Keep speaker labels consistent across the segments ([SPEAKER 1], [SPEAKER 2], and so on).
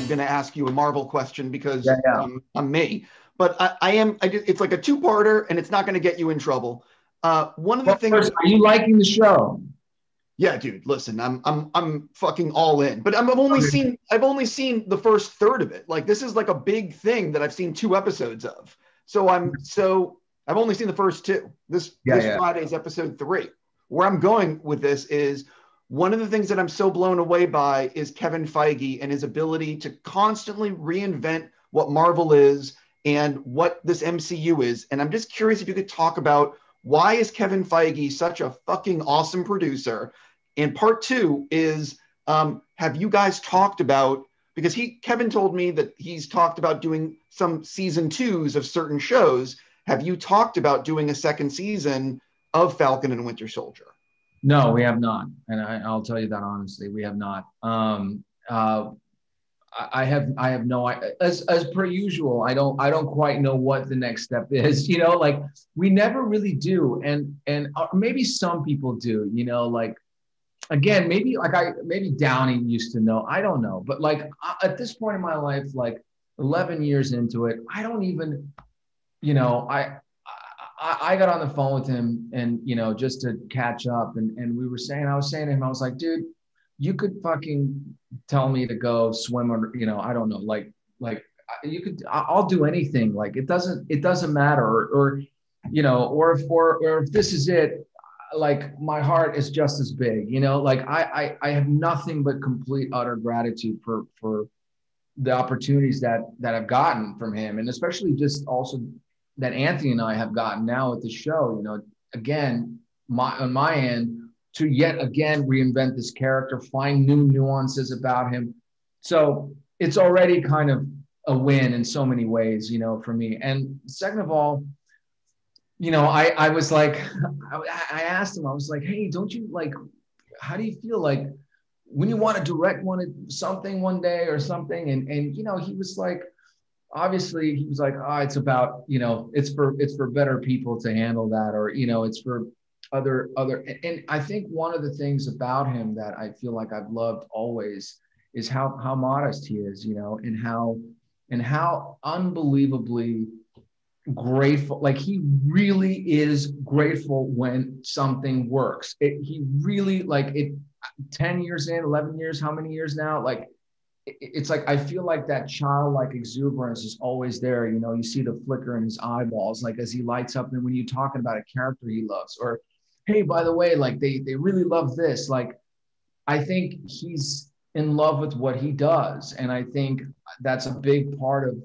[SPEAKER 1] going to ask you a Marvel question because
[SPEAKER 2] Yeah.
[SPEAKER 1] I'm me. But it's like a two-parter, and it's not going to get you in trouble. One of the
[SPEAKER 2] Well,
[SPEAKER 1] things.
[SPEAKER 2] first, are you liking the show?
[SPEAKER 1] Yeah, dude. Listen, I'm fucking all in. But I've only seen the first third of it. Like this is like a big thing that I've seen 2 episodes of. So I've only seen the first two. This Friday's episode 3. Where I'm going with this is one of the things that I'm so blown away by is Kevin Feige and his ability to constantly reinvent what Marvel is and what this MCU is. And I'm just curious if you could talk about why is Kevin Feige such a fucking awesome producer? And part 2 is, have you guys talked about, because Kevin told me that he's talked about doing some season 2s of certain shows. Have you talked about doing a second season of Falcon and Winter Soldier?
[SPEAKER 2] No, we have not, and I'll tell you that honestly, we have not. I have no, as per usual, I don't quite know what the next step is. You know, like we never really do, and maybe some people do. You know, like again, maybe Downey used to know. I don't know, but like at this point in my life, like 11 years into it, I don't even, you know, I got on the phone with him and, you know, just to catch up. And I was saying to him, I was like, dude, you could fucking tell me to go swim or, you know, I don't know, like you could, I'll do anything. Like it doesn't matter or you know, or if this is it, like my heart is just as big, you know, like I have nothing but complete, utter gratitude for the opportunities that I've gotten from him. And especially just also that Anthony and I have gotten now at the show, you know, again, on my end, to yet again reinvent this character, find new nuances about him. So it's already kind of a win in so many ways, you know, for me. And second of all, you know, I was like, I asked him, I was like, hey, don't you like, how do you feel like when you want to direct something one day or something? And you know, he was like, obviously he was like, oh, it's about, you know, it's for better people to handle that, or, you know, it's for other, and I think one of the things about him that I feel like I've loved always is how modest he is, you know, and how unbelievably grateful, like he really is grateful when something works. He really, like it, 10 years in, 11 years, how many years now, like it's like I feel like that childlike exuberance is always there. You know, you see the flicker in his eyeballs, like as he lights up. And when you're talking about a character he loves, or hey, by the way, like they really love this. Like I think he's in love with what he does, and I think that's a big part of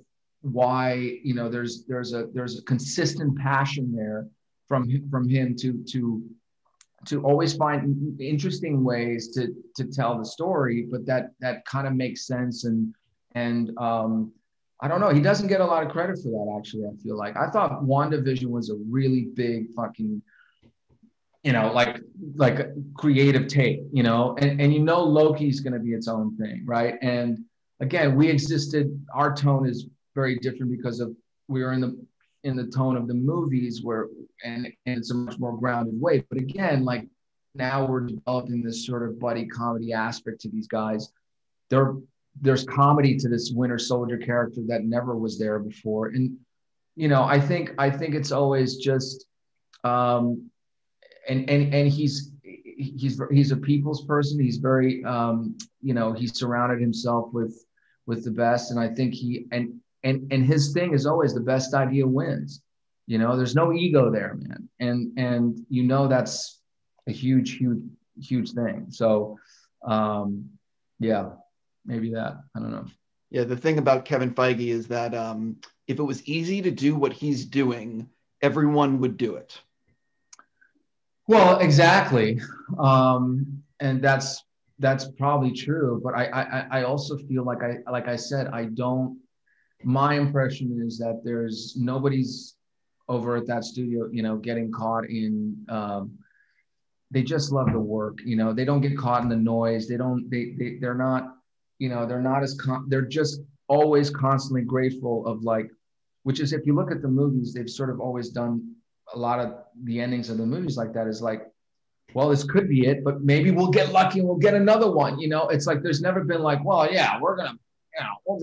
[SPEAKER 2] why, you know, there's a consistent passion there from him to always find interesting ways to tell the story, but that kind of makes sense. And I don't know, he doesn't get a lot of credit for that, actually. I feel like I thought WandaVision was a really big fucking, you know, like a creative take, you know, and you know Loki's going to be its own thing, right? And again, our tone is very different because of we were in the tone of the movies where and it's a much more grounded way. But again, like now we're developing this sort of buddy comedy aspect to these guys. There's comedy to this Winter Soldier character that never was there before. And you know, I think it's always just and he's a people's person. He's very you know, he's surrounded himself with the best, and I think and his thing is always the best idea wins. You know, there's no ego there, man. And you know, that's a huge thing. So yeah, maybe that, I don't know.
[SPEAKER 1] Yeah, the thing about Kevin Feige is that if it was easy to do what he's doing, everyone would do it.
[SPEAKER 2] Well, exactly. And that's probably true. But I also feel like I said, my impression is that there's nobody's over at that studio, you know, getting caught in, they just love the work, you know, they don't get caught in the noise. They're not, you know, they're just always constantly grateful of, like, which is, if you look at the movies, they've sort of always done a lot of the endings of the movies like that, is like, well, this could be it, but maybe we'll get lucky and we'll get another one. You know, it's like, there's never been like, well, yeah, we're going to you know,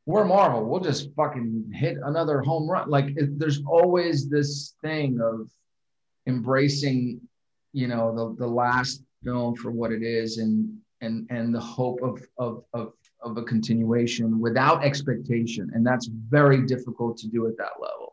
[SPEAKER 2] we're Marvel. We'll just fucking hit another home run. Like there's always this thing of embracing, you know, the last film for what it is, and the hope of a continuation without expectation, and that's very difficult to do at that level.